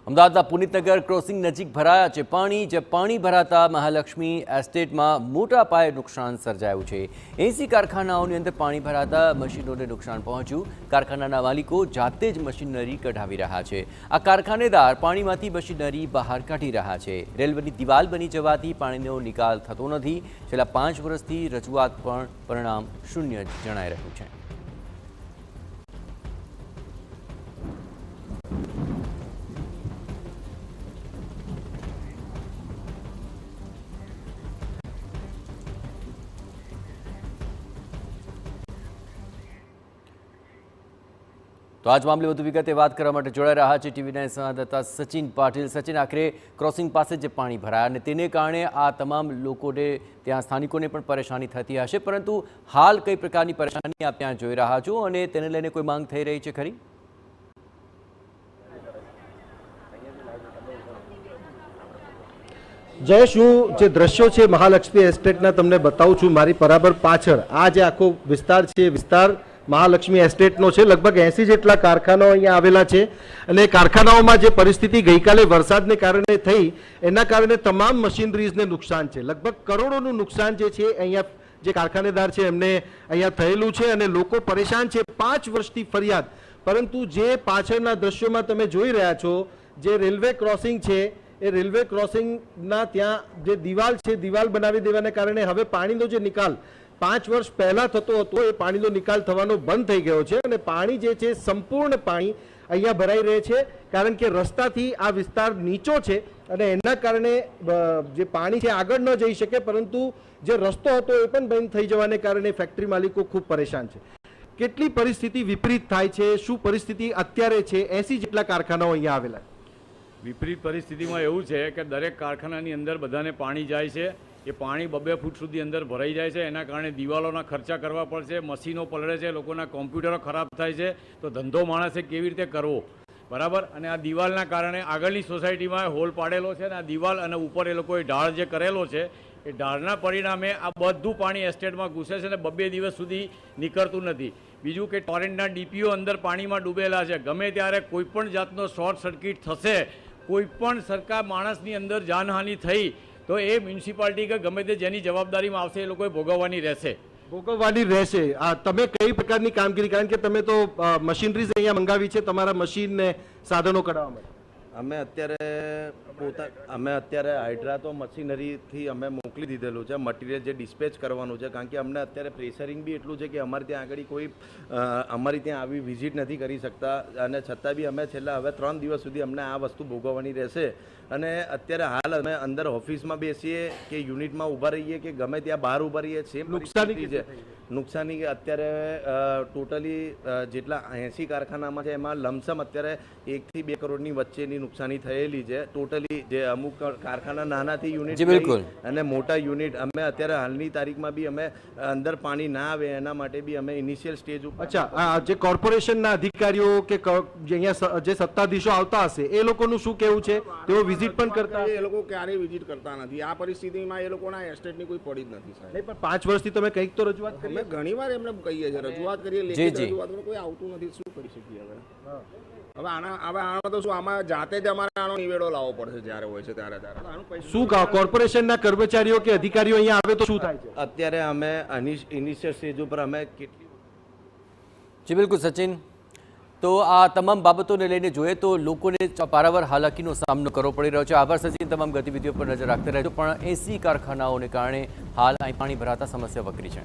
અમદાવાદના પુનિતનગર ક્રોસિંગ નજીક ભરાયા છે પાણી જે પાણી ભરાતા મહાલક્ષ્મી એસ્ટેટમાં મોટા પાયે નુકસાન સર્જાયું છે। 80 કારખાનાઓની અંદર પાણી ભરાતા મશીનોને નુકસાન પહોંચ્યું। કારખાનાના માલિકો જાતે જ મશીનરી કઢાવી રહ્યા છે। આ કારખાનેદાર પાણીમાંથી મશીનરી બહાર કાઢી રહ્યા છે। રેલવેની દિવાલ બની જવાથી પાણીનો નિકાલ થતો નથી। છેલ્લા 5 વર્ષથી રજૂઆત પણ પરિણામ શૂન્ય જણાઈ રહ્યું છે। तो आज मामले વધુ વિગતે વાત કરવા માટે જોડાઈ રહ્યા છે ટીવી9 સંવાદદાતા સચિન પાટીલ। સચિન, આખરે ક્રોસિંગ પાસે જે પાણી ભરાયા અને તેને કારણે આ તમામ લોકોને ત્યાં સ્થાનિકોને પણ પરેશાની થતી હશે, પરંતુ હાલ કઈ પ્રકારની પરેશાની આપ ત્યાં જોઈ રહ્યા છો અને તેને લઈને કોઈ માંગ થઈ રહી છે ખરી? જયેશ, હું જે દ્રશ્યો છે મહાલક્ષ્મી એસ્ટેટના તમને બતાવું છું। મારી બરાબર પાછળ આ જે આખો વિસ્તાર છે, વિસ્તાર મહાલક્ષ્મી એસ્ટેટનો છે। લગભગ 80 જેટલા કારખાનાઓ અહીંયા આવેલા છે અને કારખાનાઓમાં જે પરિસ્થિતિ ગઈકાલે વરસાદને કારણે થઈ એના કારણે તમામ મશીનરીઝને નુકસાન છે। લગભગ કરોડોનું નુકસાન જે છે અહીંયા જે કારખાનેદાર છે એમને અહીંયા થયેલું છે અને લોકો પરેશાન છે। 5 વર્ષથી ફરિયાદ, પરંતુ જે પાછળના દ્રશ્યોમાં તમે જોઈ રહ્યા છો, જે રેલવે ક્રોસિંગ છે એ રેલવે ક્રોસિંગના ત્યાં જે દિવાલ છે, દિવાલ બનાવી દેવાને કારણે હવે પાણીનો જે નિકાલ 5 વર્ષ પહેલા થતો હતો એ પાણીનો નિકાલ થવાનો બંધ થઈ ગયો છે અને પાણી જે છે સંપૂર્ણ પાણી અહીંયા ભરાઈ રહે છે, કારણ કે રસ્તાથી આ વિસ્તાર નીચો છે અને એના કારણે જે પાણી છે આગળ ન જઈ શકે, પરંતુ જે રસ્તો હતો એ પણ બંધ થઈ જવાને કારણે ફેક્ટરી માલિકો ખૂબ પરેશાન છે। કેટલી પરિસ્થિતિ વિપરીત થાય છે, શું પરિસ્થિતિ અત્યારે છે? 80 જેટલા કારખાનાઓ અહીંયા આવેલા છે। વિપરીત પરિસ્થિતિમાં એવું છે કે દરેક કારખાનાની અંદર બધાને પાણી જાય છે। એ પાણી 2-2 ફૂટ સુધી અંદર ભરાઈ જાય છે। એના કારણે દિવાલોના ખર્ચા કરવા પડશે, મશીનો પલળે છે, લોકોના કોમ્પ્યુટરો ખરાબ થાય છે, તો ધંધો માણસે કેવી રીતે કરવો, બરાબર? અને આ દિવાલના કારણે આગળની સોસાયટીમાં હોલ પાડેલો છે અને આ દિવાલ અને ઉપર એ લોકોએ ઢાળ જે કરેલો છે એ ઢાળના પરિણામે આ બધું પાણી એસ્ટેટમાં ઘૂસે છે અને 2-2 દિવસ સુધી નીકળતું નથી। બીજું કે ટોરેન્ટના ડીપીઓ અંદર પાણીમાં ડૂબેલા છે। ગમે ત્યારે કોઈપણ જાતનો શોર્ટ સર્કિટ થશે, કોઈપણ સરકાર માણસની અંદર જાનહાનિ થઈ તો એ મ્યુનિસિપાલિટી કે ગમે તે જેની જવાબદારીમાં આવશે એ લોકોએ ભોગવવાની રહેશે। તમે કઈ પ્રકારની કામગીરી, કારણ કે તમે તો મશીનરીઝ અહીંયા મંગાવી છે તમારા મશીન ને સાધનો કઢાવવા માટે? અમે અત્યારે હાઇડ્રા તો મશીનરીથી અમે મોકલી દીધેલું છે, મટીરિયલ જે ડિસ્પેચ કરવાનું છે, કારણ કે અમને અત્યારે પ્રેશરિંગ બી એટલું છે કે અમારે ત્યાં આગળ કોઈ અમારી ત્યાં આવી વિઝિટ નથી કરી શકતા અને છતાં બી અમે છેલ્લા હવે 3 દિવસ સુધી અમને આ વસ્તુ ભોગવવાની રહેશે। અને અત્યારે હાલ અમે અંદર ઓફિસમાં બેસીએ કે યુનિટમાં ઊભા રહીએ કે ગમે ત્યાં બહાર ઊભા રહીએ, સેમ નુકસાની છે। નુકસાની કે અત્યારે ટોટલી જેટલા 80 કારખાનામાં છે એમાં લમસમ અત્યારે 1 થી 2 કરોડની વચ્ચેની નુકસાની થયેલી છે ટોટલી। જે અમુક કારખાના નાનાથી યુનિટ અને મોટા યુનિટ અમે અત્યારે હાલની તારીખમાં બી અમે અંદર પાણી ના આવે એના માટે બી અમે ઇનિશિયલ સ્ટેજ ઉપર। અચ્છા, જે કોર્પોરેશનના અધિકારીઓ કે અહીંયા જે સત્તાધીશો આવતા હશે એ લોકોનું શું કહેવું છે? તેઓ વિઝિટ પણ કરતા? એ લોકો ક્યારેય વિઝિટ કરતા નથી। આ પરિસ્થિતિમાં એ લોકોના એસ્ટેટની કોઈ પડી જ નથી સાહેબ। નહીં, પણ 5 વર્ષથી તમે કંઈક તો રજૂઆત કરી? અમે ઘણીવાર એમને કહીએ છીએ, રજૂઆત કરીએ, લેખિત રજૂઆત, કોઈ આવતું નથી। શું કરી શકીએ હવે આમાં તો શું, આમાં જાતે જ અમારે આનો નિવેડો લાવવો પડશે જ્યારે હોય છે ત્યારે। શું કોર્પોરેશનના કર્મચારીઓ કે અધિકારીઓ અહીંયા આવે તો શું થાય છે? અત્યારે અમે ઇનિશિયલ સ્ટેજ ઉપર અમે કેટલી જી બિલકુલ સચિન, તો આ તમામ બાબતોને લઈને જોઈએ તો લોકોને પારાવાર હાલાકીનો સામનો કરવો પડી રહ્યો છે। આભાર સચિન, તમામ ગતિવિધિઓ પર નજર રાખતા રહેજો, પણ 80 કારખાનાઓને કારણે હાલ અહીં પાણી ભરાતા સમસ્યા વકરી છે।